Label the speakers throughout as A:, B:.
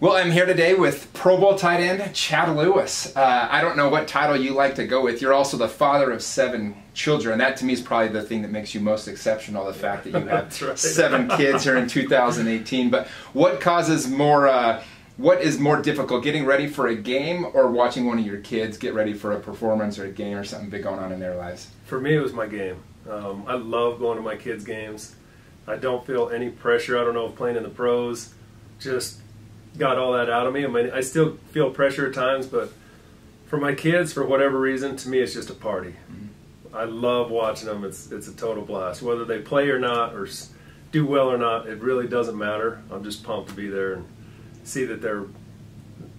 A: Well, I'm here today with Pro Bowl tight end Chad Lewis. I don't know what title you like to go with. You're also the father of 7 children. That to me is probably the thing that makes you most exceptional, the fact that you have
B: right.
A: 7 kids here in 2018. But what causes more, what is more difficult, getting ready for a game or watching one of your kids get ready for a performance or a game or something big going on in their lives?
B: For me, it was my game. I love going to my kids' games. I don't feel any pressure. I don't know if playing in the pros just got all that out of me. I mean, I still feel pressure at times, but for my kids, for whatever reason, to me, it's just a party. Mm-hmm. I love watching them. It's a total blast. Whether they play or not, or do well or not, it really doesn't matter. I'm just pumped to be there and see that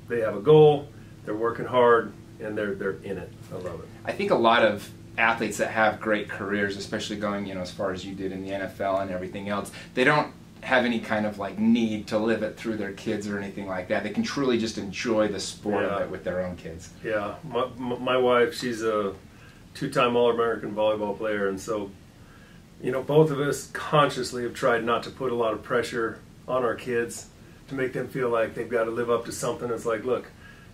B: they have a goal, they're working hard, and they're in it. I love it.
A: I think a lot of athletes that have great careers, especially going, as far as you did in the NFL and everything else, they don't have any kind of like need to live it through their kids or anything like that. They can truly just enjoy the sport of it with their own kids.
B: Yeah, my wife, she's a 2-time All-American volleyball player, and so both of us consciously have tried not to put a lot of pressure on our kids to make them feel like they've got to live up to something. It's like, look,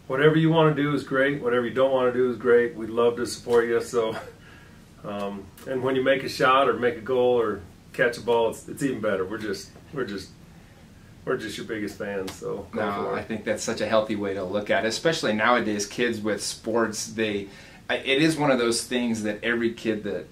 B: whatever you want to do is great, whatever you don't want to do is great. We'd love to support you. So and when you make a shot or make a goal or catch a ball, it's even better. We're just your biggest fans. So
A: no, I think that's such a healthy way to look at it, especially nowadays. Kids with sports, it is one of those things that every kid that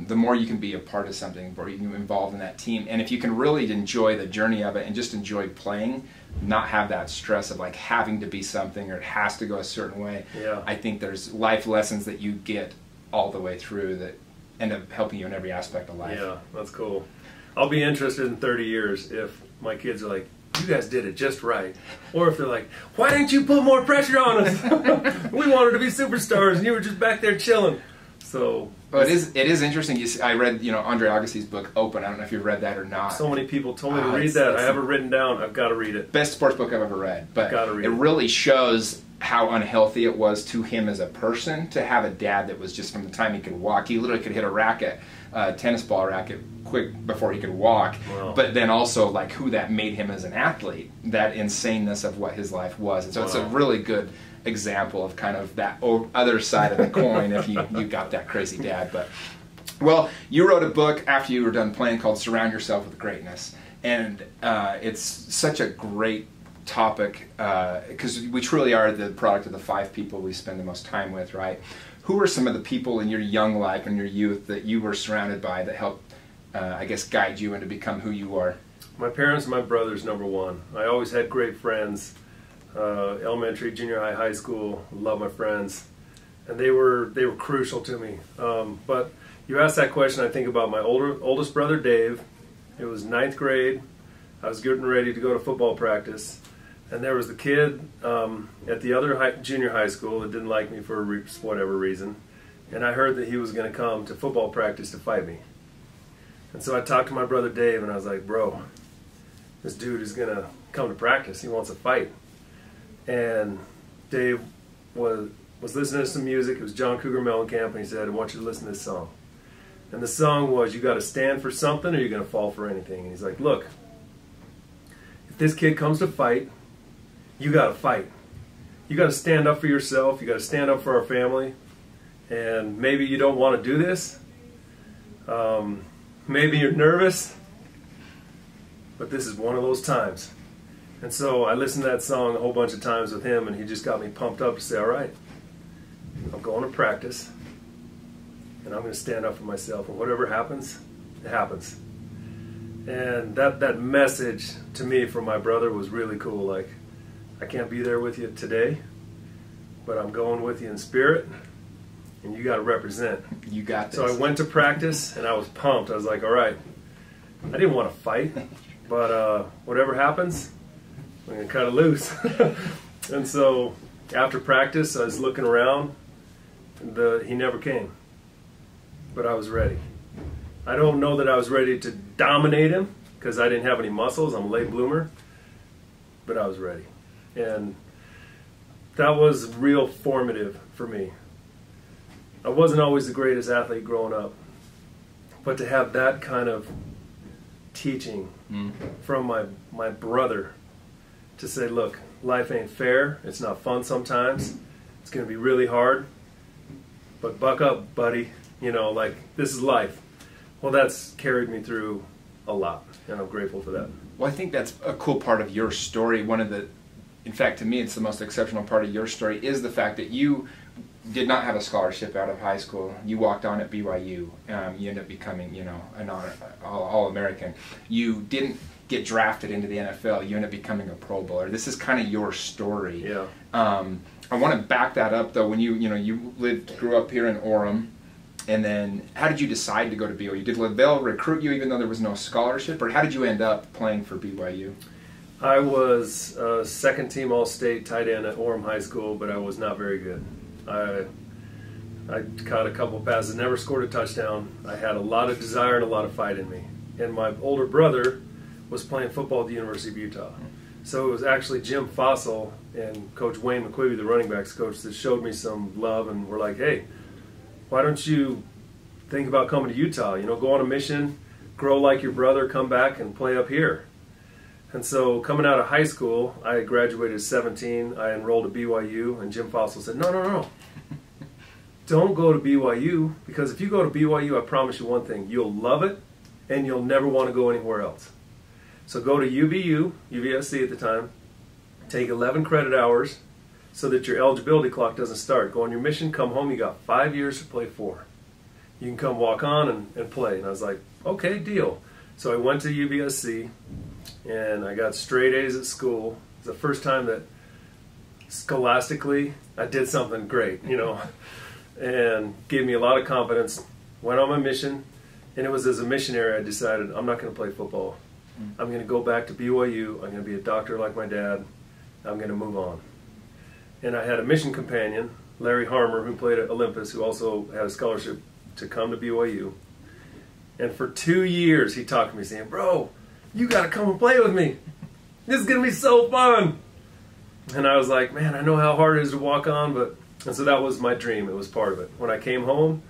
A: the more you can be a part of something, the more you can be involved in that team, and if you can really enjoy the journey of it and just enjoy playing, not have that stress of like having to be something or it has to go a certain way.
B: Yeah.
A: I think there's life lessons that you get all the way through that end up helping you in every aspect of life.
B: Yeah, that's cool. I'll be interested in 30 years if my kids are like, you guys did it just right. Or if they're like, why didn't you put more pressure on us? We wanted to be superstars and you were just back there chilling. So,
A: well, it is interesting. I read Andre Agassi's book Open. I don't know if you've read that or not.
B: So many people told me to read that. I have it written down. I've got to read it.
A: Best sports book I've ever read. But
B: Gotta read
A: it really shows how unhealthy it was to him as a person to have a dad that was just from the time he could walk. He literally could hit a tennis ball racket quick before he could walk.
B: Wow.
A: But then also like who that made him as an athlete, that insaneness of what his life was. And so It's a really good example of kind of that other side of the coin if you got that crazy dad. But well, you wrote a book after you were done playing called Surround Yourself with Greatness, and it's such a great topic because we truly are the product of the 5 people we spend the most time with, right? Who are some of the people in your young life and your youth that you were surrounded by that helped I guess guide you and to become who you are?
B: My parents and my brothers, number one. I always had great friends. Elementary, junior high, high school, love my friends, and they were crucial to me. But you asked that question, I think about my oldest brother Dave. It was 9th grade. I was getting ready to go to football practice, and there was the kid at the other junior high school that didn't like me for whatever reason, and I heard that he was going to come to football practice to fight me. And so I talked to my brother Dave, and I was like, bro, this dude is going to come to practice. He wants to fight. And Dave was listening to some music. It was John Cougar Mellencamp, and he said, I want you to listen to this song. And the song was, you got to stand for something or you're going to fall for anything. And he's like, look, if this kid comes to fight, you got to fight. You got to stand up for yourself. You got to stand up for our family. And maybe you don't want to do this. Maybe you're nervous. But this is one of those times. And so I listened to that song a whole bunch of times with him, and he just got me pumped up to say, all right, I'm going to practice, and I'm going to stand up for myself, and whatever happens, it happens. And that message to me from my brother was really cool. Like, I can't be there with you today, but I'm going with you in spirit, and you got to represent.
A: You got this.
B: So I went to practice, and I was pumped. I was like, all right, I didn't want to fight, but whatever happens, I'm going to cut it loose. And so after practice, I was looking around, and he never came. But I was ready. I don't know that I was ready to dominate him because I didn't have any muscles. I'm a late bloomer. But I was ready. And that was real formative for me. I wasn't always the greatest athlete growing up. But to have that kind of teaching from my brother to say, look, life ain't fair. It's not fun sometimes. It's going to be really hard. But buck up, buddy. You know, like, this is life. Well, that's carried me through a lot, and I'm grateful for that.
A: Well, I think that's a cool part of your story. In fact, to me, it's the most exceptional part of your story is the fact that you did not have a scholarship out of high school. You walked on at BYU. You ended up becoming, you know, an All-American. You didn't get drafted into the NFL. You ended up becoming a Pro Bowler. This is kind of your story.
B: Yeah.
A: I want to back that up, though. When you grew up here in Orem, and then how did you decide to go to BYU? Did LaVelle recruit you even though there was no scholarship, or how did you end up playing for BYU?
B: I was a second-team All-State tight end at Orem High School, but I was not very good. I caught a couple passes, never scored a touchdown. I had a lot of desire and a lot of fight in me. And my older brother was playing football at the University of Utah. So it was actually Jim Fossil and Coach Wayne McQuivey, the running backs coach, that showed me some love and were like, hey, why don't you think about coming to Utah? You know, go on a mission, grow like your brother, come back and play up here. And so coming out of high school, I graduated at 17. I enrolled at BYU, and Jim Fossil said, no. Don't go to BYU, because if you go to BYU, I promise you one thing, you'll love it, and you'll never want to go anywhere else. So go to UVSC at the time, take 11 credit hours so that your eligibility clock doesn't start. Go on your mission, come home, you got 5 years to play for. You can come walk on and play. And I was like, okay, deal. So I went to UVSC, and I got straight A's at school. It was the first time that scholastically I did something great, you know, and gave me a lot of confidence. Went on my mission, and it was as a missionary I decided I'm not going to play football. I'm going to go back to BYU. I'm going to be a doctor like my dad. I'm going to move on. And I had a mission companion, Larry Harmer, who played at Olympus, who also had a scholarship to come to BYU. And for 2 years he talked to me saying, bro, you got to come and play with me. This is going to be so fun. And I was like, man, I know how hard it is to walk on, but... And so that was my dream. It was part of it. When I came home,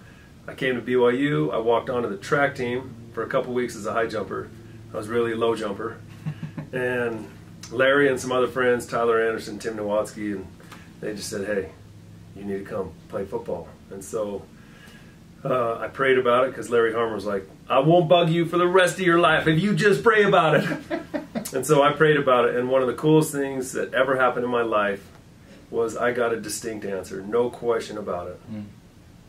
B: I came to BYU. I walked onto the track team for a couple weeks as a high jumper. I was really a low jumper. And Larry and some other friends, Tyler Anderson, Tim Nowatzki, and they just said, hey, you need to come play football. And so I prayed about it, because Larry Harmer was like, I won't bug you for the rest of your life if you just pray about it. And so I prayed about it, and one of the coolest things that ever happened in my life was I got a distinct answer, no question about it.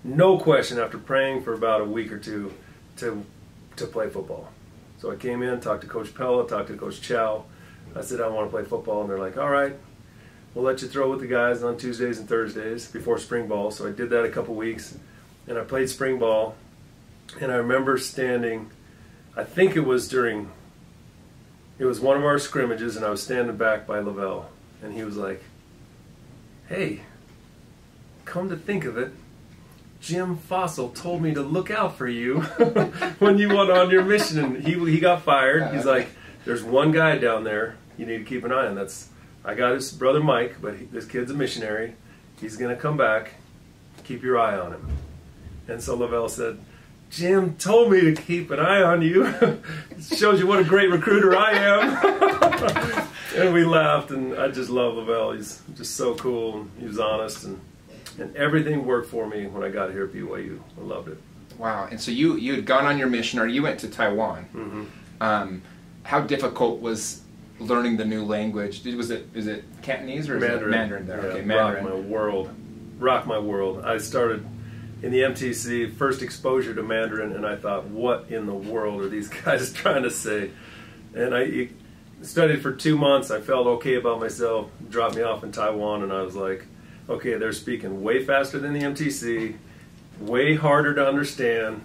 B: No question, after praying for about a week or two, to play football. So I came in, talked to Coach Pella, talked to Coach Chow. I said, I want to play football, and they're like, all right, we'll let you throw with the guys on Tuesdays and Thursdays before spring ball. So I did that a couple weeks, and I played spring ball, and I remember standing, I think it was one of our scrimmages, and I was standing back by LaVelle, and he was like, hey, come to think of it, Jim Fossil told me to look out for you when you went on your mission. And he got fired. He's like, there's one guy down there you need to keep an eye on. I got his brother Mike, but this kid's a missionary. He's going to come back. Keep your eye on him. And so LaVelle said, Jim told me to keep an eye on you. It shows you what a great recruiter I am. And we laughed, and I just love LaVelle. He's just so cool. He was honest, and everything worked for me when I got here at BYU. I loved it.
A: Wow. And so you had gone on your mission, or you went to Taiwan.
B: Mm-hmm.
A: How difficult was learning the new language? Is it Cantonese or is
B: Mandarin?
A: It Mandarin there?
B: Yeah,
A: okay, Mandarin.
B: Rock my world. I started in the MTC, first exposure to Mandarin, and I thought, what in the world are these guys trying to say? And I studied for 2 months. I felt okay about myself. Dropped me off in Taiwan, and I was like, okay, they're speaking way faster than the MTC, way harder to understand.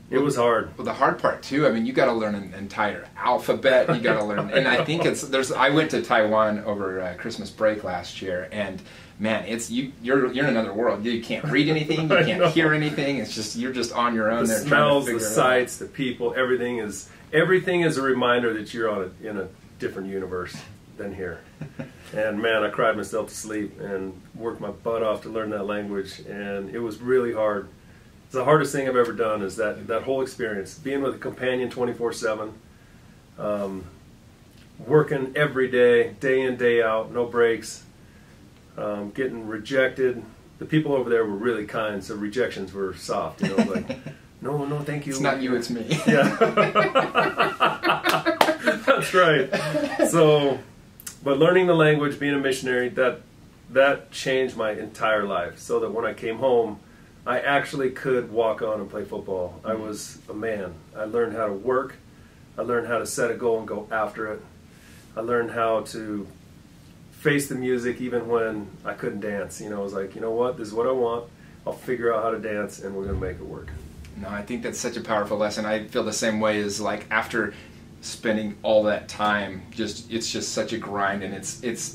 B: It was hard.
A: Well, the hard part too, I mean, you got to learn an entire alphabet. You got to learn, and I think I went to Taiwan over Christmas break last year, and man, you're in another world. You can't read anything, you can't hear anything. It's just you're just on your own.
B: The
A: there
B: smells,
A: trying to
B: the sights, the people, everything is a reminder that you're in a different universe than here. And man, I cried myself to sleep and worked my butt off to learn that language, and it was really hard. It's the hardest thing I've ever done, is that whole experience, being with a companion 24/7. working every day, day in, day out, no breaks, getting rejected. The people over there were really kind, so rejections were soft. You know, like, no, thank you.
A: It's not you, it's me.
B: Yeah. That's right. So, but learning the language, being a missionary, that changed my entire life. So that when I came home, I actually could walk on and play football. I was a man. I learned how to work. I learned how to set a goal and go after it. I learned how to face the music even when I couldn't dance. You know, I was like, you know what, this is what I want. I'll figure out how to dance, and we're going to make it work.
A: No, I think that's such a powerful lesson. I feel the same way. As like after spending all that time, it's just such a grind, and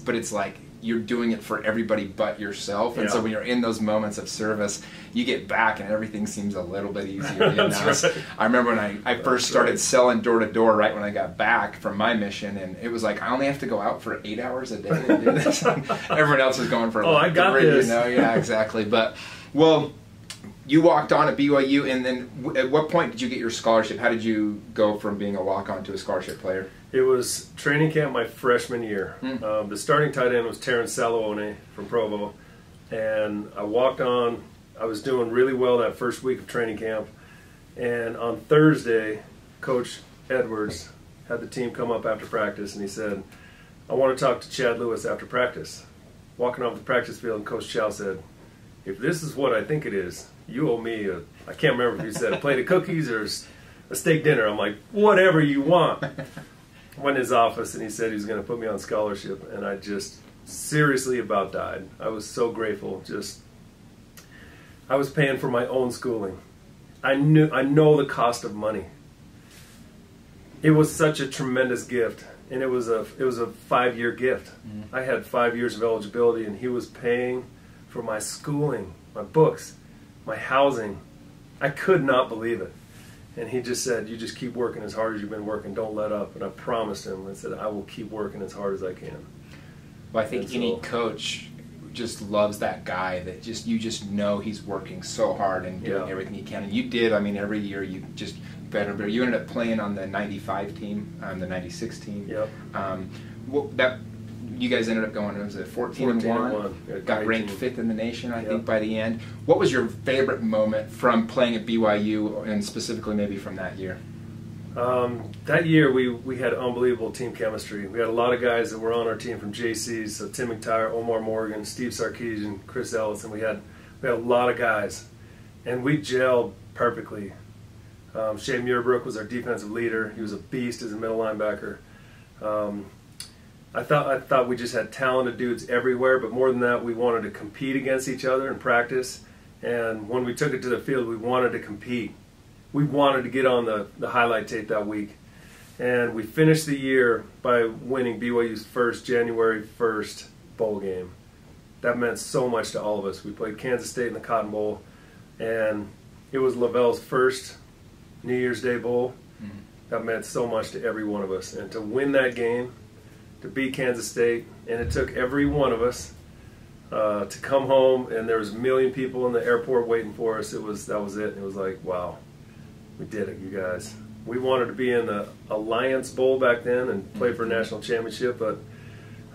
A: but it's like you're doing it for everybody but yourself. And so when you're in those moments of service, you get back and everything seems a little bit easier. You know?
B: Right.
A: I remember when I first started selling door to door right when I got back from my mission, and it was like I only have to go out for 8 hours a day to do this. Everyone else was going for
B: I got this.
A: You know? Yeah, exactly. But well, you walked on at BYU, and then at what point did you get your scholarship? How did you go from being a walk-on to a scholarship player?
B: It was training camp my freshman year. The starting tight end was Terrence Salomone from Provo, and I walked on. I was doing really well that first week of training camp, and on Thursday, Coach Edwards had the team come up after practice, and he said, I want to talk to Chad Lewis after practice. Walking off the practice field, and Coach Chow said, if this is what I think it is, you owe me I can't remember if he said a plate of cookies or a steak dinner. I'm like, whatever you want. Went in his office, and he said he was going to put me on scholarship, and I just seriously about died. I was so grateful. I was paying for my own schooling. I know the cost of money. It was such a tremendous gift, and it was a 5-year gift. I had 5 years of eligibility, and he was paying for my schooling, my books, my housing. I could not believe it. And he just said, you just keep working as hard as you've been working. Don't let up. And I promised him. I said, I will keep working as hard as I can.
A: Well, I think any coach just loves that guy that you just know he's working so hard and doing everything he can. And you did. I mean, every year you just better and better. You ended up playing on the 95 team, the 96 team.
B: Yep.
A: You guys ended up going, was it 14-1? Got ranked 5th in the nation, I think, by the end. What was your favorite moment from playing at BYU, and specifically maybe from that year?
B: That year we had unbelievable team chemistry. We had a lot of guys that were on our team from JCs, so Tim McTire, Omar Morgan, Steve Sarkeesian, Chris Ellis, and we had a lot of guys. And we gelled perfectly. Shea Muirbrook was our defensive leader. He was a beast as a middle linebacker. I thought we just had talented dudes everywhere, but more than that, we wanted to compete against each other in practice. And when we took it to the field, we wanted to compete. We wanted to get on the highlight tape that week. And we finished the year by winning BYU's first January 1st bowl game. That meant so much to all of us. We played Kansas State in the Cotton Bowl, and it was Lavelle's first New Year's Day bowl. That meant so much to every one of us. And to win that game, to beat Kansas State, and it took every one of us to come home, and there was 1 million people in the airport waiting for us. That was it. It was like, wow, we did it, you guys. We wanted to be in the Alliance Bowl back then and play for a national championship, but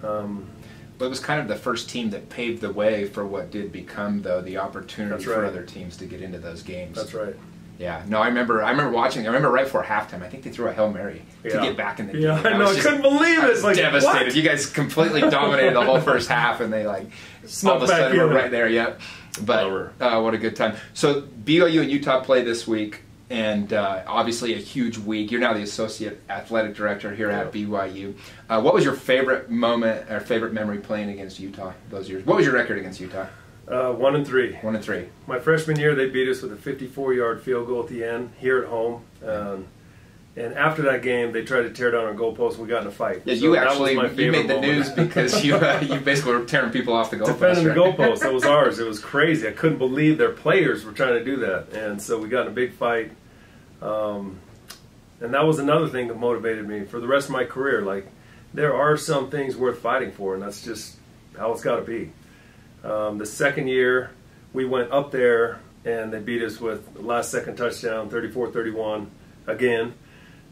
A: it was kind of the first team that paved the way for what did become, though, the opportunity for other teams to get into those games.
B: That's right.
A: Yeah, no, I remember watching. I remember right before halftime, I think they threw a Hail Mary to get back in the game.
B: Yeah, I know. I couldn't believe it. I was
A: like, devastated.
B: What?
A: You guys completely dominated the whole first half, and they all of a sudden were right there. Yep. But what a good time. So BYU and Utah play this week, and obviously a huge week. You're now the associate athletic director here at BYU. What was your favorite moment or favorite memory playing against Utah those years? What was your record against Utah?
B: 1-3.
A: 1-3.
B: My freshman year, they beat us with a 54-yard field goal at the end here at home. And after that game, they tried to tear down our goalpost, and we got in a fight.
A: Yeah, you made the news because you basically were tearing people off the goalpost.
B: Defending the goalpost, that was ours. It was crazy. I couldn't believe their players were trying to do that. And so we got in a big fight. And that was another thing that motivated me for the rest of my career. Like, there are some things worth fighting for, and that's just how it's got to be. The second year, we went up there, and they beat us with the last-second touchdown, 34-31, again.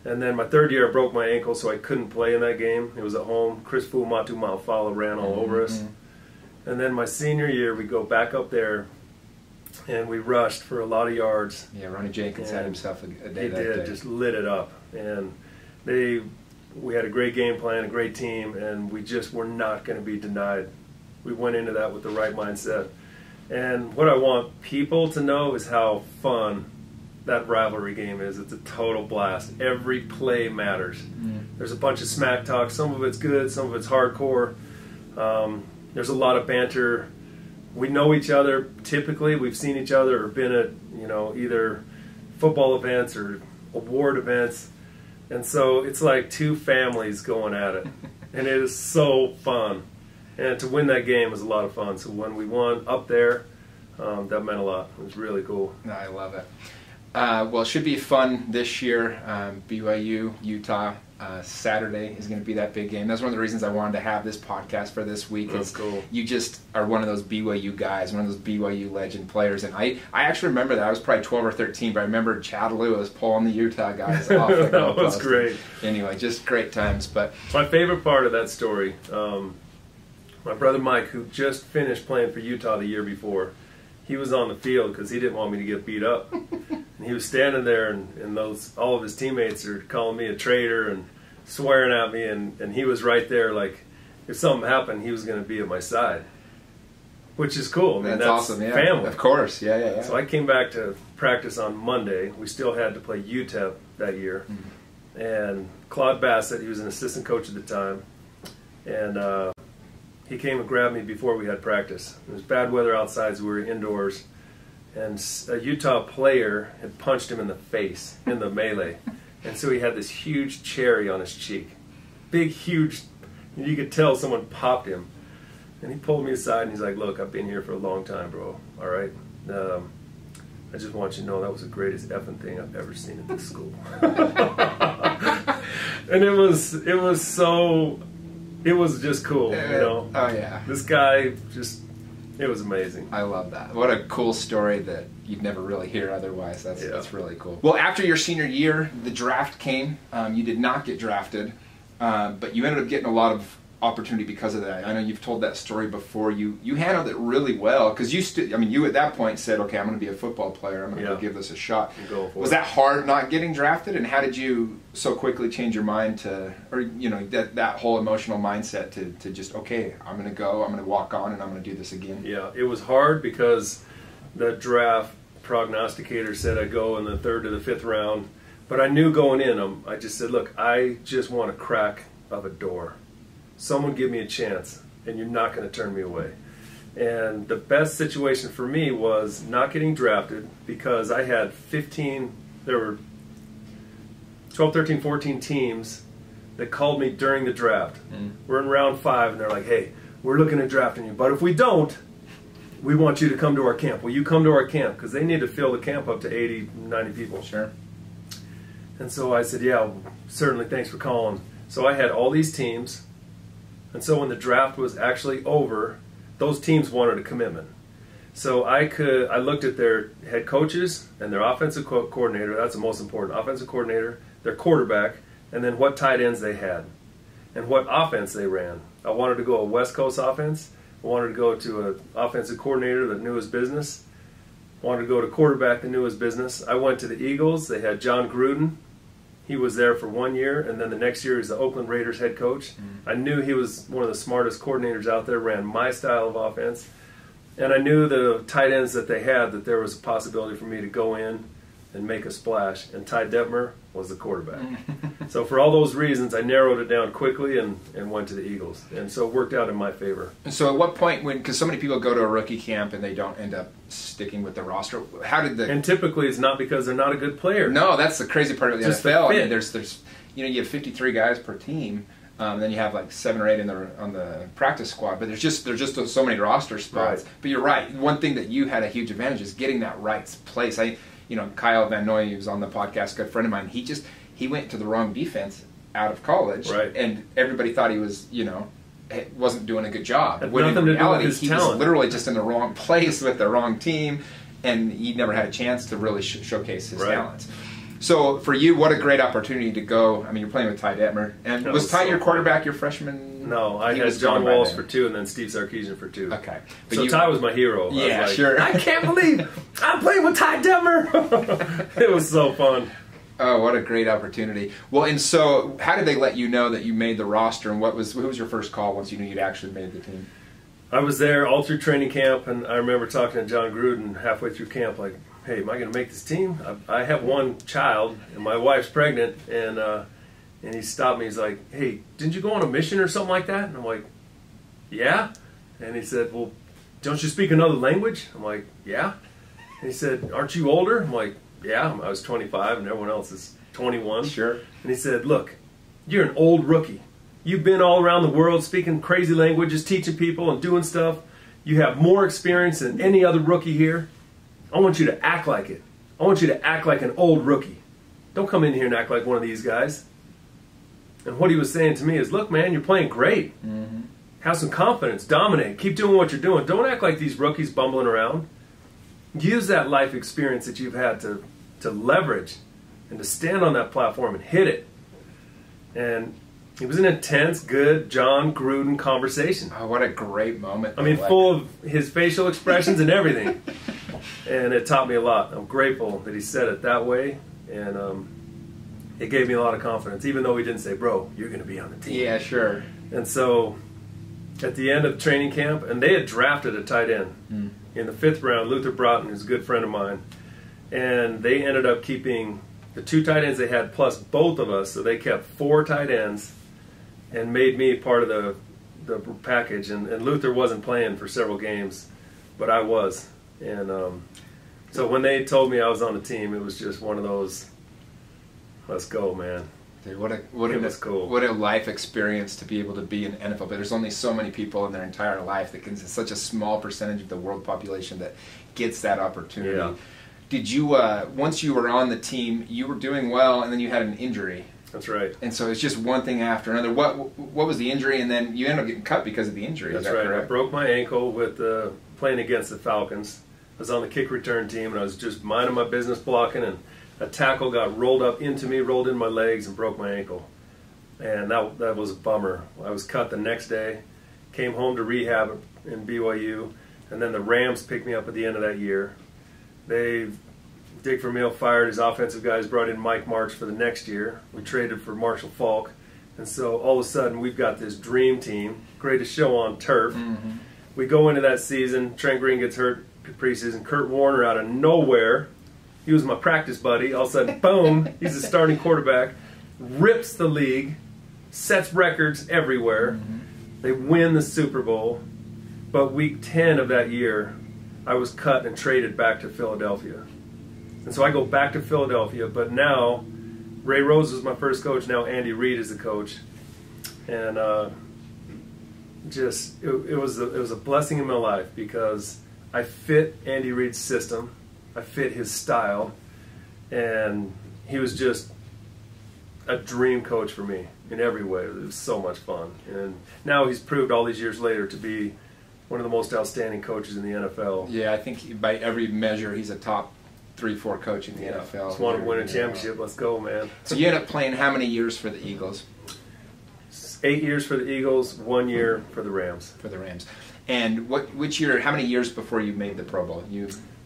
B: And then my third year, I broke my ankle, so I couldn't play in that game. It was at home. Chris Fuamatu Maufala ran all over us. And then my senior year, we go back up there, and we rushed for a lot of yards.
A: Yeah, Ronnie Jenkins had himself a day
B: that
A: day.
B: He did, just lit it up. And we had a great game plan, a great team, and we just were not going to be denied. We went into that with the right mindset. And what I want people to know is how fun that rivalry game is. It's a total blast. Every play matters. There's a bunch of smack talk. Some of it's good, some of it's hardcore. There's a lot of banter. We know each other. Typically, we've seen each other or been at, either football events or award events. And so it's like two families going at it. And it is so fun. And to win that game was a lot of fun. So when we won up there, that meant a lot. It was really cool.
A: No, I love it. Well, it should be fun this year. BYU, Utah, Saturday is going to be that big game. That's one of the reasons I wanted to have this podcast for this week.
B: That's cool.
A: You just are one of those BYU guys, one of those BYU legend players. And I actually remember that. I was probably 12 or 13, but I remember Chad Lewis pulling the Utah guys off the
B: That was great.
A: Anyway, just great times. But
B: my favorite part of that story, my brother Mike, who just finished playing for Utah the year before, he was on the field because he didn't want me to get beat up. And he was standing there, and all of his teammates are calling me a traitor and swearing at me, and he was right there, like, if something happened, he was going to be at my side, which is cool. I mean, that's
A: awesome, yeah.
B: Family.
A: Of course, yeah.
B: So I came back to practice on Monday. We still had to play UTEP that year. And Claude Bassett, he was an assistant coach at the time, and he came and grabbed me before we had practice. It was bad weather outside, so we were indoors. And a Utah player had punched him in the face in the melee. And so he had this huge cherry on his cheek. Big, huge, you could tell someone popped him. And he pulled me aside and he's like, look, I've been here for a long time, bro. All right? I just want you to know that was the greatest effing thing I've ever seen at this school. And it was just cool,
A: Oh, yeah.
B: This guy just, it was amazing.
A: I love that. What a cool story that you'd never really hear otherwise. That's really cool. Well, after your senior year, the draft came. You did not get drafted, but you ended up getting a lot of opportunity because of that. I know you've told that story before. You handled it really well because you at that point said, okay, I'm going to be a football player. I'm going to go give this a shot. Was that hard not getting drafted, and how did you so quickly change your mind that whole emotional mindset to just, okay, I'm going to walk on and I'm going to do this again?
B: Yeah, it was hard because the draft prognosticator said I'd go in the 3rd to the 5th round, but I knew going in, I just said, look, I just want a crack of a door. Someone give me a chance, and you're not going to turn me away. And the best situation for me was not getting drafted because I had there were 12, 13, 14 teams that called me during the draft. We're in round 5, and they're like, hey, we're looking at drafting you, but if we don't, we want you to come to our camp. Will you come to our camp? Because they need to fill the camp up to 80, 90 people.
A: Sure.
B: And so I said, yeah, certainly, thanks for calling. So I had all these teams. And so when the draft was actually over, those teams wanted a commitment. So I looked at their head coaches and their offensive coordinator. That's the most important. Offensive coordinator, their quarterback, and then what tight ends they had and what offense they ran. I wanted to go a West Coast offense. I wanted to go to an offensive coordinator that knew his business. I wanted to go to quarterback that knew his business. I went to the Eagles. They had John Gruden. He was there for 1 year, and then the next year he's the Oakland Raiders head coach. I knew he was one of the smartest coordinators out there, ran my style of offense. And I knew the tight ends that they had, that there was a possibility for me to go in and make a splash. And Ty Detmer was the quarterback. So for all those reasons, I narrowed it down quickly and went to the Eagles. And so it worked out in my favor.
A: And so at what point, because so many people go to a rookie camp and they don't end up sticking with the roster, how did the...
B: And typically it's not because they're not a good player.
A: No, that's the crazy part of the
B: Just
A: NFL.
B: the fit.
A: I mean, there's you have 53 guys per team. Then you have like 7 or 8 on the practice squad, but there's just so many roster spots.
B: Right.
A: But you're right. One thing that you had a huge advantage is getting that right place. Kyle Van Noy, who was on the podcast, a good friend of mine. He went to the wrong defense out of college,
B: right.
A: And everybody thought he was wasn't doing a good job.
B: Had
A: When in
B: nothing to do with
A: reality,
B: his
A: he
B: talent.
A: was literally just in the wrong place with the wrong team, and he never had a chance to really showcase his
B: Right.
A: talents. So for you, what a great opportunity to go. I mean, you're playing with Ty Detmer. And
B: That
A: was
B: was
A: Ty
B: so
A: your quarterback your freshman?
B: No, I
A: He
B: had
A: was
B: John
A: gone by
B: Walsh
A: then.
B: for 2 and then Steve Sarkisian for 2.
A: Okay. But
B: So
A: you-
B: Ty was my hero. I
A: Yeah,
B: was like,
A: sure.
B: I can't believe I'm playing with Ty Detmer. It was so fun.
A: Oh, what a great opportunity. Well, and so how did they let you know that you made the roster, and who was your first call once you knew you'd actually made the team?
B: I was there all through training camp, and I remember talking to John Gruden halfway through camp, like, hey, am I going to make this team? I have one child, and my wife's pregnant, and he stopped me. He's like, hey, didn't you go on a mission or something like that? And I'm like, yeah. And he said, well, don't you speak another language? I'm like, yeah. And he said, aren't you older? I'm like, yeah. I was 25, and everyone else is 21.
A: Sure.
B: And he said, look, you're an old rookie. You've been all around the world speaking crazy languages, teaching people and doing stuff. You have more experience than any other rookie here. I want you to act like it. I want you to act like an old rookie. Don't come in here and act like one of these guys. And what he was saying to me is, look, man, you're playing great.
A: Mm-hmm.
B: Have some confidence. Dominate. Keep doing what you're doing. Don't act like these rookies bumbling around. Use that life experience that you've had to leverage and to stand on that platform and hit it. And it was an intense, good John Gruden conversation.
A: Oh, what a great moment.
B: I mean,
A: Like-
B: full of his facial expressions and everything. And it taught me a lot. I'm grateful that he said it that way. And it gave me a lot of confidence, even though he didn't say, bro, you're going to be on the team.
A: Yeah, sure.
B: And so at the end of training camp, and they had drafted a tight end. In the 5th round, Luther Broughton, who's a good friend of mine. And they ended up keeping the 2 tight ends they had plus both of us. So they kept 4 tight ends and made me part of the package. And Luther wasn't playing for several games, but I was. And so when they told me I was on the team, it was just one of those, let's go, man.
A: Dude,
B: It was cool.
A: What a life experience to be able to be in the NFL. But there's only so many people in their entire life that can, such a small percentage of the world population that gets that opportunity.
B: Yeah.
A: Did you, once you were on the team, you were doing well, and then you had an injury.
B: That's right.
A: And so it's just one thing after another. What was the injury, and then you ended up getting cut because of the injury?
B: That's
A: is that
B: right.
A: correct?
B: I broke my ankle with playing against the Falcons. I was on the kick return team, and I was just minding my business blocking, and a tackle got rolled up into me, rolled in my legs, and broke my ankle. And that was a bummer. I was cut the next day, came home to rehab in BYU, and then the Rams picked me up at the end of that year. Dick Vermeil fired his offensive guys, brought in Mike March for the next year. We traded for Marshall Falk. And so all of a sudden we've got this dream team, greatest show on turf.
A: Mm-hmm.
B: We go into that season, Trent Green gets hurt preseason, Kurt Warner out of nowhere. He was my practice buddy. All of a sudden, boom, he's a starting quarterback, rips the league, sets records everywhere.
A: Mm-hmm.
B: They win the Super Bowl. But week 10 of that year, I was cut and traded back to Philadelphia. And so I go back to Philadelphia, but now Ray Rose was my first coach. Now Andy Reid is the coach, and it was a blessing in my life because I fit Andy Reid's system, I fit his style, and he was just a dream coach for me in every way. It was so much fun, and now he's proved all these years later to be one of the most outstanding coaches in the NFL.
A: Yeah, I think by every measure he's a top 3-4 coach in the NFL.
B: Just want to win a championship. Let's go, man.
A: So you ended up playing how many years for the Eagles?
B: 8 years for the Eagles, 1 year for the Rams.
A: For the Rams. And which year, how many years before you made the Pro Bowl?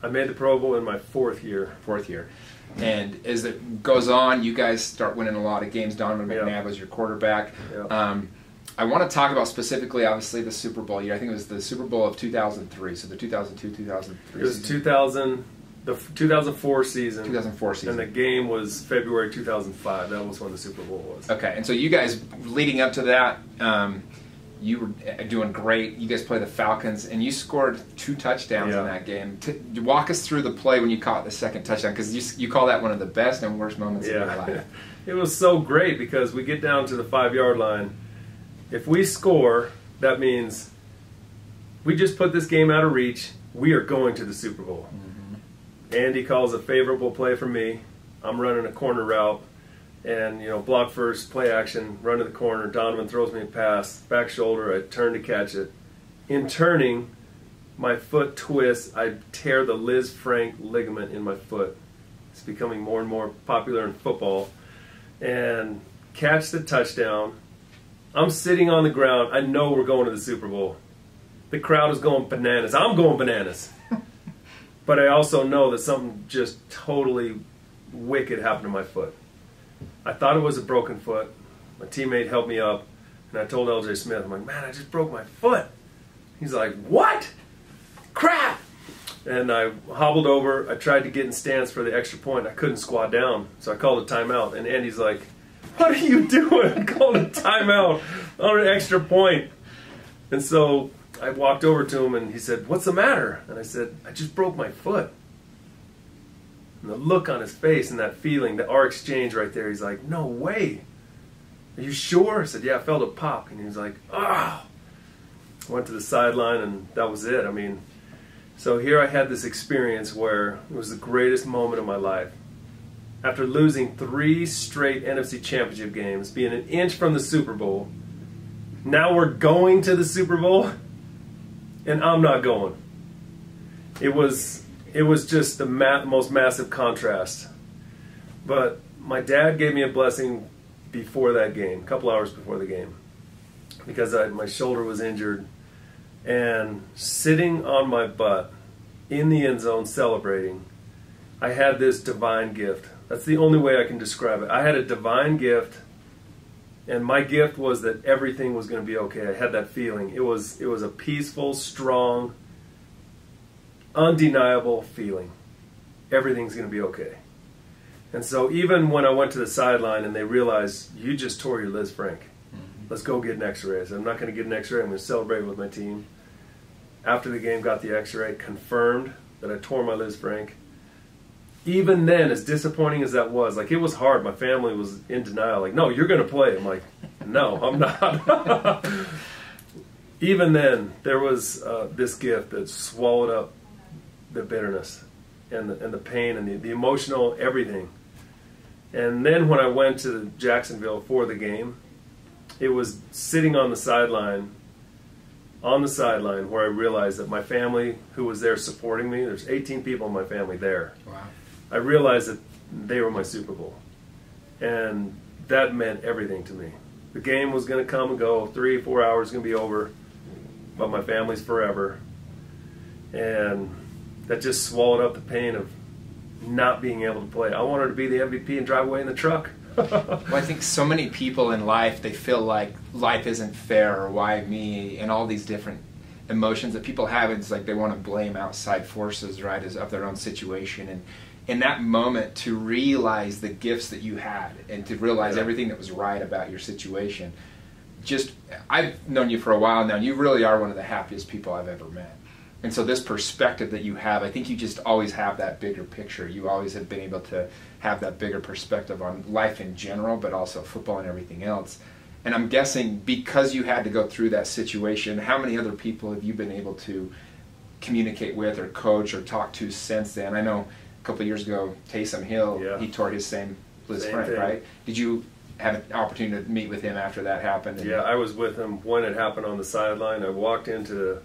B: I made the Pro Bowl in my 4th year.
A: 4th year. And as it goes on, you guys start winning a lot of games. Donovan McNabb
B: Yeah.
A: was your quarterback.
B: Yeah.
A: I want to talk about specifically, obviously, the Super Bowl year. I think it was the Super Bowl of 2003, so the 2002-2003
B: It was
A: season.
B: 2004 season.
A: 2004 season.
B: And the game was February 2005. That was when the Super Bowl was.
A: Okay, and so you guys, leading up to that, you were doing great. You guys played the Falcons, and you scored 2 touchdowns in that game. Walk us through the play when you caught the second touchdown, because you call that one of the best and worst moments of your life.
B: It was so great because we get down to the 5-yard line. If we score, that means we just put this game out of reach. We are going to the Super Bowl. Mm-hmm. Andy calls a favorable play for me. I'm running a corner route. And, block first, play action, run to the corner. Donovan throws me a pass, back shoulder. I turn to catch it. In turning, my foot twists. I tear the Liz Frank ligament in my foot. It's becoming more and more popular in football. And catch the touchdown. I'm sitting on the ground. I know we're going to the Super Bowl. The crowd is going bananas. I'm going bananas. But I also know that something just totally wicked happened to my foot. I thought it was a broken foot. My teammate helped me up, and I told LJ Smith, I'm like, man, I just broke my foot. He's like, what? Crap! And I hobbled over. I tried to get in stance for the extra point. I couldn't squat down, so I called a timeout. And Andy's like, what are you doing? Called a timeout on an extra point. And so I walked over to him, and he said, what's the matter? And I said, I just broke my foot. And the look on his face and that feeling, our exchange right there, he's like, no way. Are you sure? I said, yeah, I felt it pop. And he was like, oh. Went to the sideline, and that was it. I mean, so here I had this experience where it was the greatest moment of my life. After losing 3 straight NFC Championship games, being an inch from the Super Bowl, now we're going to the Super Bowl, and I'm not going. It was just the most massive contrast. But my dad gave me a blessing before that game, a couple hours before the game, because my shoulder was injured, and sitting on my butt in the end zone celebrating, I had this divine gift. That's the only way I can describe it. I had a divine gift, and my gift was that everything was going to be okay. I had that feeling. It was a peaceful, strong, undeniable feeling. Everything's going to be okay. And so even when I went to the sideline and they realized, you just tore your Liz Frank. Let's go get an x-ray. I said, I'm not going to get an x-ray. I'm going to celebrate with my team. After the game, got the x-ray, confirmed that I tore my Liz Frank. Even then, as disappointing as that was, like, it was hard. My family was in denial. Like, no, you're going to play. I'm like, no, I'm not. Even then, there was this gift that swallowed up the bitterness and the pain and the emotional everything. And then when I went to Jacksonville for the game, it was sitting on the sideline where I realized that my family who was there supporting me, there's 18 people in my family there.
A: Wow.
B: I realized that they were my Super Bowl. And that meant everything to me. The game was going to come and go, 3-4 hours going to be over, but my family's forever. And that just swallowed up the pain of not being able to play. I wanted to be the MVP and drive away in the truck.
A: Well, I think so many people in life, they feel like life isn't fair, or why me, and all these different emotions that people have. It's like they want to blame outside forces, right, of their own situation. And in that moment, to realize the gifts that you had and to realize everything that was right about your situation, I've known you for a while now, and you really are one of the happiest people I've ever met. And so this perspective that you have, I think you just always have that bigger picture. You always have been able to have that bigger perspective on life in general, but also football and everything else. And I'm guessing because you had to go through that situation, how many other people have you been able to communicate with or coach or talk to since then? I know a couple of years ago, Taysom Hill, he tore his same Liz Frank, right? Did you have an opportunity to meet with him after that happened?
B: Yeah, I was with him when it happened on the sideline. I walked into the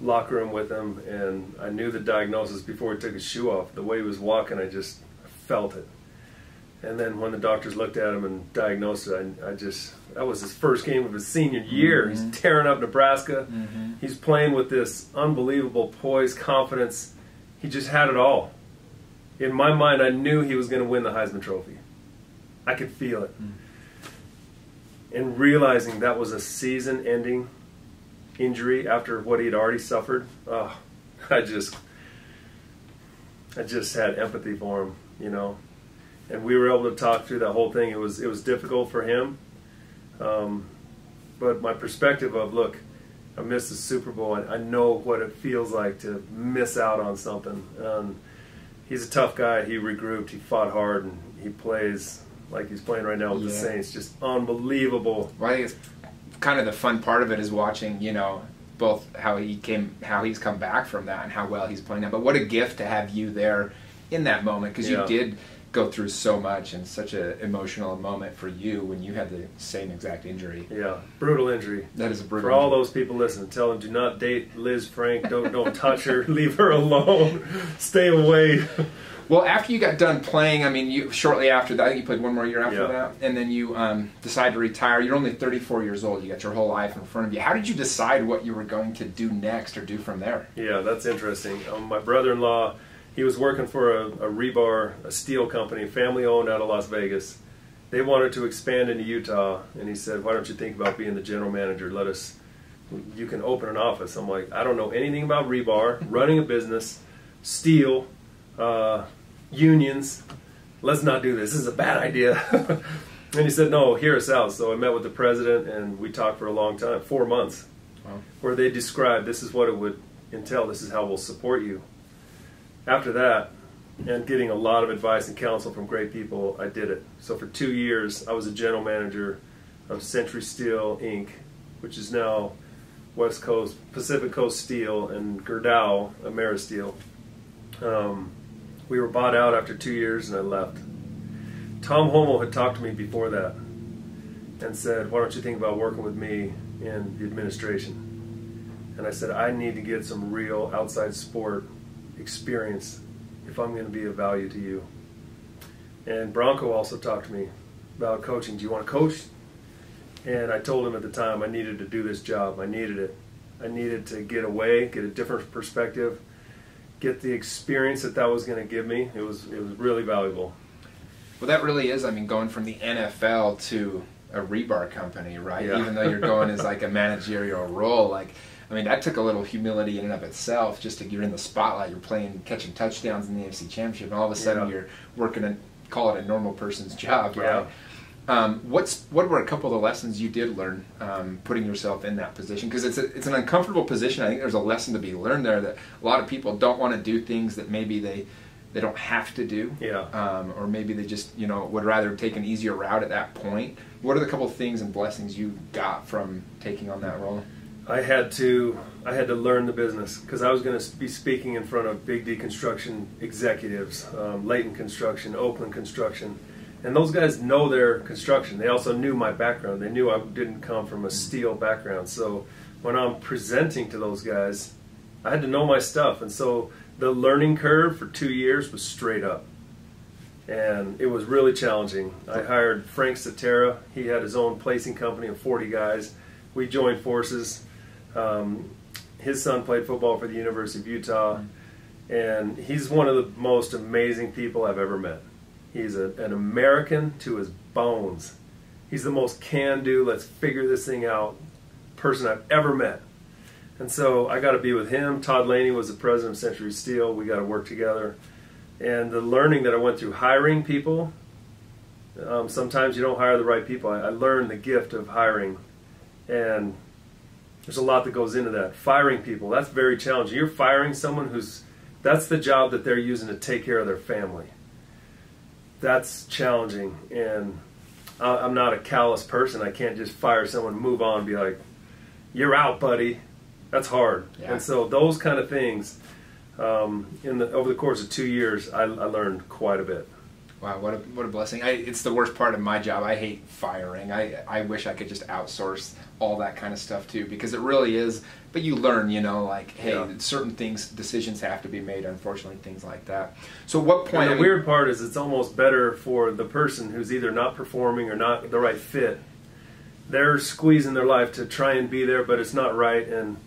B: locker room with him, and I knew the diagnosis before he took his shoe off. The way he was walking, I just felt it. And then when the doctors looked at him and diagnosed it, that was his first game of his senior year. He's tearing up Nebraska. He's playing with this unbelievable poise, confidence. He just had it all. In my mind, I knew he was going to win the Heisman Trophy. I could feel it. And realizing that was a season-ending injury after what he had already suffered, I just had empathy for him, you know. And we were able to talk through that whole thing. It was difficult for him, but my perspective of, look, I missed the Super Bowl. I know what it feels like to miss out on something. He's a tough guy. He regrouped. He fought hard, and he plays like he's playing right now with the Saints. Just unbelievable.
A: Well, I think it's kind of the fun part of it is watching, you know, both how he's come back from that and how well he's playing now. But what a gift to have you there in that moment, because you did go through so much, and such an emotional moment for you when you had the same exact injury.
B: Yeah, brutal injury.
A: That is a brutal
B: For all those people listening, tell them, do not date Liz Frank. Don't touch her. Leave her alone. Stay away.
A: Well, after you got done playing, I mean, you shortly after that, I think you played one more year after that, and then you decided to retire. You're only 34 years old. You got your whole life in front of you. How did you decide what you were going to do next or do from there?
B: Yeah, that's interesting. My brother-in-law, he was working for a rebar, a steel company, family-owned out of Las Vegas. They wanted to expand into Utah, and he said, why don't you think about being the general manager? You can open an office. I'm like, I don't know anything about rebar, running a business, steel, unions. Let's not do this. This is a bad idea. And he said, no, hear us out. So I met with the president, and we talked for a long time, 4 months, where they described this is what it would entail. This is how we'll support you. After that, and getting a lot of advice and counsel from great people, I did it. So for 2 years, I was a general manager of Century Steel, Inc., which is now West Coast, Pacific Coast Steel, and Gerdau, Ameristeel. We were bought out after 2 years, and I left. Tom Hommel had talked to me before that and said, why don't you think about working with me in the administration? And I said, I need to get some real outside sport experience if I'm going to be of value to you. And Bronco also talked to me about coaching. Do you want to coach? And I told him at the time I needed to do this job. I needed it. I needed to get away, get a different perspective, get the experience that was going to give me. It was really valuable.
A: Well, that really is, I mean, going from the NFL to a rebar company, right?
B: Yeah.
A: Even though you're going as like a managerial role, like, I mean, that took a little humility in and of itself, just to you're in the spotlight, you're playing, catching touchdowns in the AFC Championship, and all of a sudden you're working call it a normal person's job, right? What were a couple of the lessons you did learn putting yourself in that position? Because it's an uncomfortable position. I think there's a lesson to be learned there that a lot of people don't want to do things that maybe they don't have to do, or maybe they just would rather take an easier route at that point. What are the couple of things and blessings you got from taking on that role?
B: I had to learn the business because I was going to be speaking in front of Big D Construction executives, Layton Construction, Oakland Construction, and those guys know their construction. They also knew my background. They knew I didn't come from a steel background. So when I'm presenting to those guys, I had to know my stuff. And so the learning curve for 2 years was straight up. And it was really challenging. I hired Frank Cetera. He had his own placing company of 40 guys. We joined forces. His son played football for the University of Utah, and he's one of the most amazing people I've ever met. He's an American to his bones. He's the most can-do, let's figure this thing out person I've ever met. And so I got to be with him. Todd Laney was the president of Century Steel. We got to work together. And the learning that I went through hiring people, sometimes you don't hire the right people. I learned the gift of hiring, and there's a lot that goes into that. Firing people, that's very challenging. You're firing someone that's the job that they're using to take care of their family. That's challenging, and I'm not a callous person. I can't just fire someone, move on, and be like, you're out, buddy. That's hard. Yeah. And so those kind of things, over the course of 2 years, I learned quite a bit.
A: Wow, what a blessing. It's the worst part of my job. I hate firing. I wish I could just outsource all that kind of stuff too, because it really is, but you learn, like, hey, certain decisions have to be made, unfortunately, things like that. So what point...
B: And the weird part is it's almost better for the person who's either not performing or not the right fit. They're squeezing their life to try and be there, but it's not right, and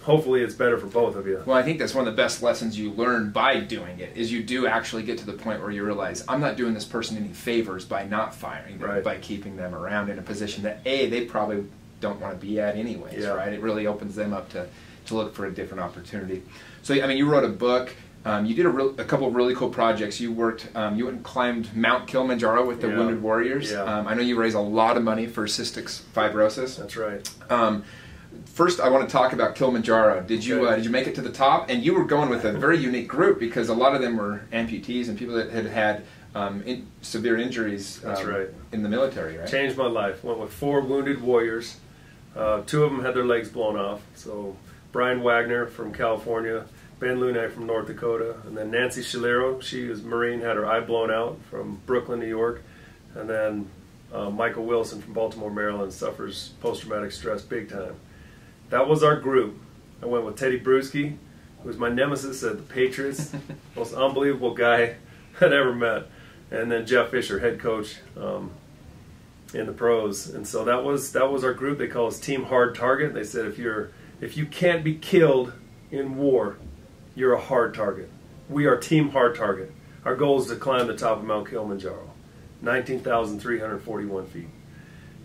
B: hopefully it's better for both of you.
A: Well, I think that's one of the best lessons you learn by doing it, is you do actually get to the point where you realize, I'm not doing this person any favors by not firing them, by keeping them around in a position that, they probably don't want to be at anyways, right? It really opens them up to look for a different opportunity. So, I mean, you wrote a book. You did a couple of really cool projects. You worked, you went and climbed Mount Kilimanjaro with the Wounded Warriors. I know you raised a lot of money for cystic fibrosis.
B: That's right.
A: First, I want to talk about Kilimanjaro. Did you make it to the top? And you were going with a very unique group, because a lot of them were amputees and people that had severe injuries in the military, right?
B: Changed my life. Went with 4 wounded warriors. 2 of them had their legs blown off. So Brian Wagner from California, Ben Lunak from North Dakota, and then Nancy Shalero, she was Marine, had her eye blown out from Brooklyn, New York, and then Michael Wilson from Baltimore, Maryland, suffers post-traumatic stress big time. That was our group. I went with Teddy Bruschi, who was my nemesis at the Patriots, most unbelievable guy I'd ever met, and then Jeff Fisher, head coach in the pros. And so that was our group. They call us Team Hard Target. They said if you can't be killed in war, you're a hard target. We are Team Hard Target. Our goal is to climb the top of Mount Kilimanjaro, 19,341 feet.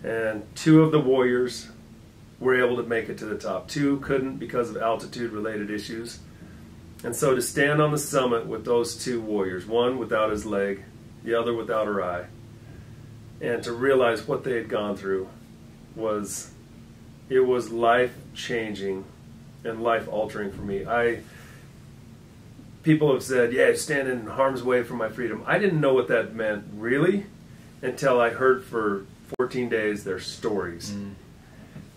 B: And 2 of the warriors were able to make it to the top. 2 couldn't because of altitude-related issues. And so to stand on the summit with those 2 warriors, one without his leg, the other without her eye, and to realize what they had gone through was life-changing and life-altering for me. People have said, yeah, stand in harm's way for my freedom. I didn't know what that meant, really, until I heard for 14 days their stories.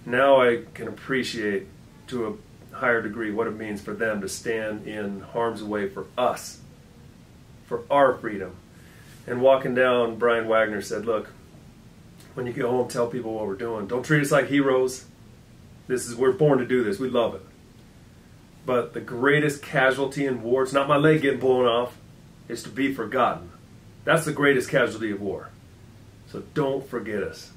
B: Now I can appreciate to a higher degree what it means for them to stand in harm's way for us, for our freedom. And walking down, Brian Wagner said, look, when you go home, tell people what we're doing. Don't treat us like heroes. We're born to do this. We love it. But the greatest casualty in war, it's not my leg getting blown off, it's to be forgotten. That's the greatest casualty of war. So don't forget us.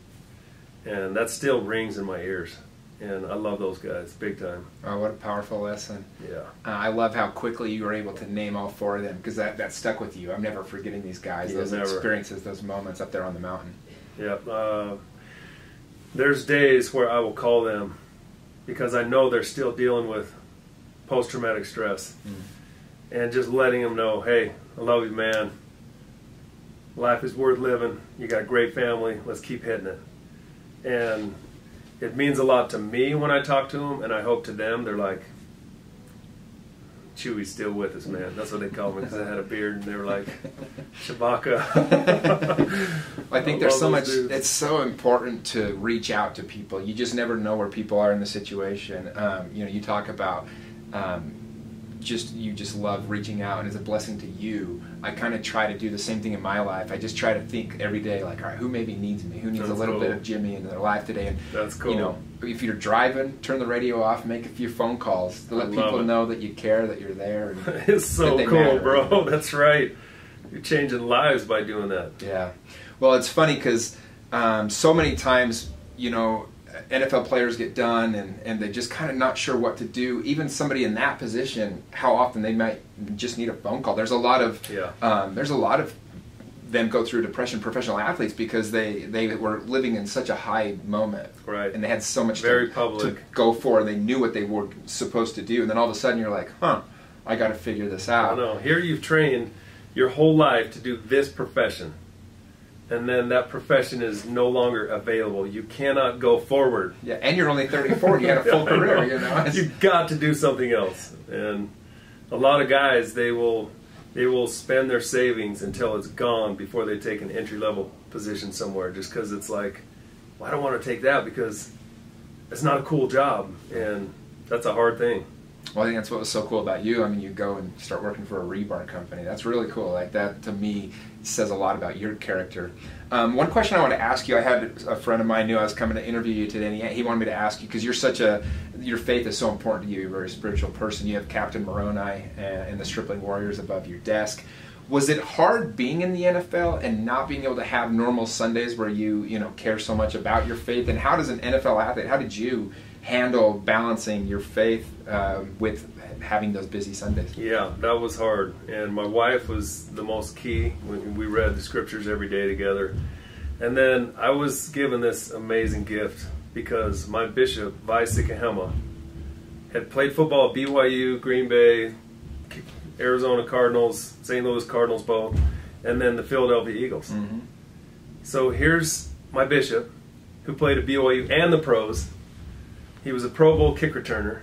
B: And that still rings in my ears. And I love those guys, big time.
A: Oh, what a powerful lesson.
B: Yeah.
A: I love how quickly you were able to name all 4 of them, because that stuck with you. I'm never forgetting these guys, those experiences, those moments up there on the mountain.
B: Yeah. There's days where I will call them because I know they're still dealing with post-traumatic stress. And just letting them know, hey, I love you, man. Life is worth living. You got a great family. Let's keep hitting it. And it means a lot to me when I talk to them, and I hope to them, they're like, Chewy's still with us, man. That's what they call me, because I had a beard, and they were like, Shabaka.
A: I think there's so much, it's so important to reach out to people. You just never know where people are in the situation. You talk about you just love reaching out, and it's a blessing to you. I kind of try to do the same thing in my life. I just try to think every day, like, all right, who maybe needs me? Who needs a little bit of Jimmy in their life today? And
B: that's cool.
A: If you're driving, turn the radio off, make a few phone calls to let people know that you care, that you're there. And
B: it's so cool, matter. Bro. That's right. You're changing lives by doing that.
A: Yeah. Well, it's funny because so many times, NFL players get done and they're just kind of not sure what to do. Even somebody in that position, how often they might just need a phone call. There's a lot of them go through depression, professional athletes, because they were living in such a high moment,
B: right?
A: And they had so much
B: to
A: go for, and they knew what they were supposed to do. And then all of a sudden you're like, I got to figure this out.
B: I know. Here you've trained your whole life to do this profession. And then that profession is no longer available. You cannot go forward.
A: Yeah, and you're only 34. You had a full career,
B: You've got to do something else. And a lot of guys, they will spend their savings until it's gone before they take an entry-level position somewhere, just because it's like, well, I don't want to take that because it's not a cool job, and that's a hard thing.
A: Well, I think that's what was so cool about you. I mean, you go and start working for a rebar company. That's really cool. Like, that, to me, says a lot about your character. One question I want to ask you, I had a friend of mine knew I was coming to interview you today, and he wanted me to ask you, because your faith is so important to you. You're a very spiritual person. You have Captain Moroni and the Stripling Warriors above your desk. Was it hard being in the NFL and not being able to have normal Sundays where you care so much about your faith? And how does an NFL athlete, how did you handle balancing your faith with having those busy Sundays?
B: Yeah, that was hard. And my wife was the most key. We read the scriptures every day together. And then I was given this amazing gift because my bishop, Vi Sikahema, had played football at BYU, Green Bay, Arizona Cardinals, St. Louis Cardinals both, and then the Philadelphia Eagles. Mm-hmm. So here's my bishop, who played at BYU and the pros. He was a Pro Bowl kick returner.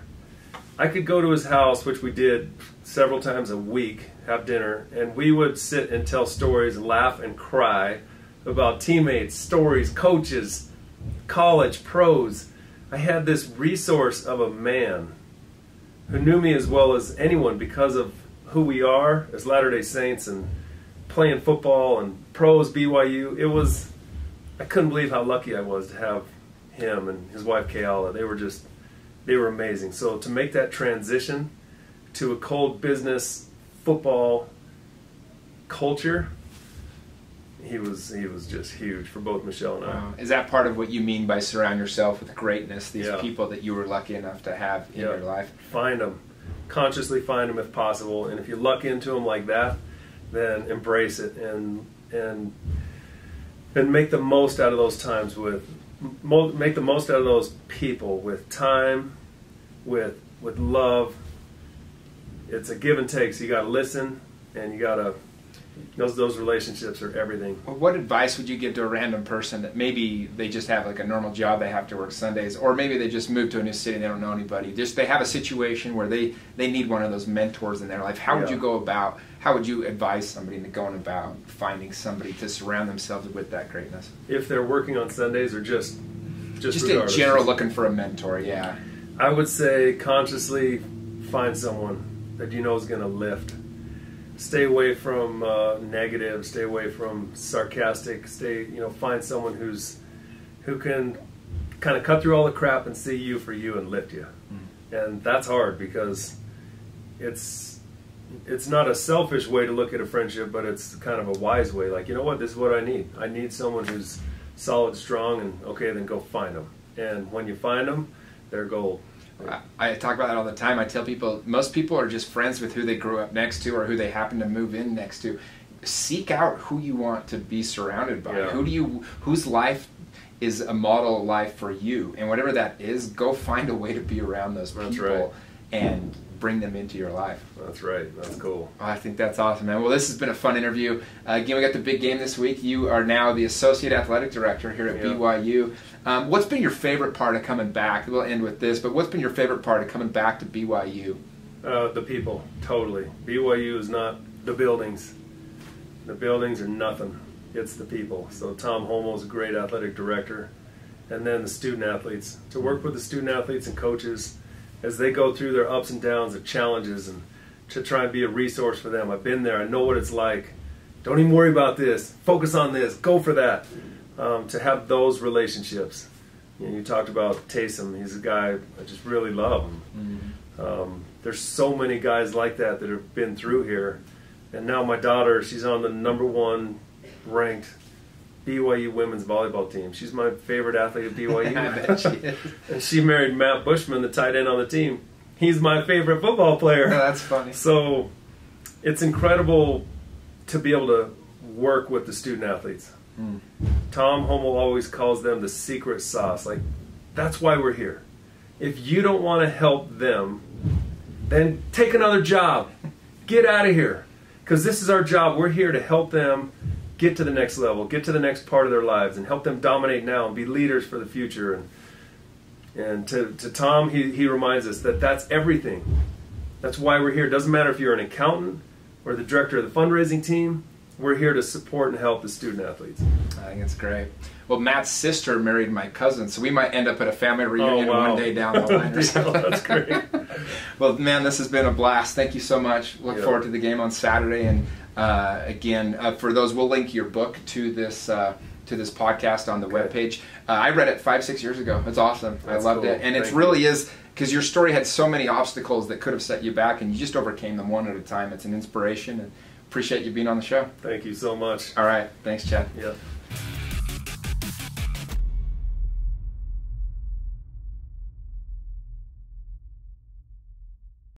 B: I could go to his house, which we did several times a week, have dinner, and we would sit and tell stories, laugh and cry about teammates, stories, coaches, college, pros. I had this resource of a man who knew me as well as anyone because of who we are as Latter-day Saints and playing football and pros, BYU. I couldn't believe how lucky I was to have him and his wife Kayala. They were amazing. So to make that transition to a cold business football culture, he was just huge for both Michelle and I.
A: Wow. Is that part of what you mean by surround yourself with greatness, these people that you were lucky enough to have in your life?
B: Find them. Consciously find them if possible. And if you luck into them like that, then embrace it and make the most out of those times make the most out of those people with time, with love. It's a give and take, so you got to listen, and you got to, those relationships are everything.
A: Well, what advice would you give to a random person that maybe they just have like a normal job, they have to work Sundays, or maybe they just moved to a new city and they don't know anybody, just they have a situation where they need one of those mentors in their life? How would you go about, how would you advise somebody in going about finding somebody to surround themselves with that greatness?
B: If they're working on Sundays or just
A: in general looking for a mentor, yeah.
B: I would say consciously find someone that you know is going to lift. Stay away from negative. Stay away from sarcastic. Find someone who can kind of cut through all the crap and see you for you and lift you. And that's hard because it's not a selfish way to look at a friendship, but it's kind of a wise way. Like, you know what, this is what I need. I need someone who's solid, strong, and okay, then go find them. And when you find them, they're gold.
A: I talk about that all the time. I tell people, most people are just friends with who they grew up next to or who they happen to move in next to. Seek out who you want to be surrounded by. Whose life is a model life for you, and whatever that is, go find a way to be around those people and bring them into your life.
B: That's right. That's cool.
A: Oh, I think that's awesome, man. Well, this has been a fun interview. Again, we got the big game this week. You are now the Associate Athletic Director here at BYU. What's been your favorite part of coming back? We'll end with this, but what's been your favorite part of coming back to BYU?
B: The people, totally. BYU is not the buildings. The buildings are nothing. It's the people. So Tom Homo is a great athletic director. And then the student athletes. To work with the student athletes and coaches as they go through their ups and downs, their challenges, and to try and be a resource for them. I've been there. I know what it's like. Don't even worry about this. Focus on this. Go for that. To have those relationships. You talked about Taysom. He's a guy I just really love. There's so many guys like that that have been through here. And now my daughter, she's on the #1 ranked BYU women's volleyball team. She's my favorite athlete at BYU.
A: I bet she is.
B: And she married Matt Bushman, the tight end on the team. He's my favorite football player.
A: Oh, that's funny.
B: So it's incredible to be able to work with the student athletes. Tom Homo always calls them the secret sauce. Like, that's why we're here. If you don't want to help them, then take another job. Get out of here. Because this is our job. We're here to help them get to the next level, get to the next part of their lives, and help them dominate now and be leaders for the future. And to Tom, he reminds us that that's everything. That's why we're here. It doesn't matter if you're an accountant or the director of the fundraising team. We're here to support and help the student athletes.
A: I think it's great. Well, Matt's sister married my cousin, so we might end up at a family reunion one day down the line or something.
B: That's great.
A: Well, man, this has been a blast. Thank you so much. Look forward to the game on Saturday. And again, for those, we'll link your book to this podcast on the webpage. I read it 5-6 years ago. It's awesome. I loved it. And it really is, because your story had so many obstacles that could have set you back, and you just overcame them one at a time. It's an inspiration. And appreciate you being on the show.
B: Thank you so much.
A: All right. Thanks, Chad.
B: Yeah.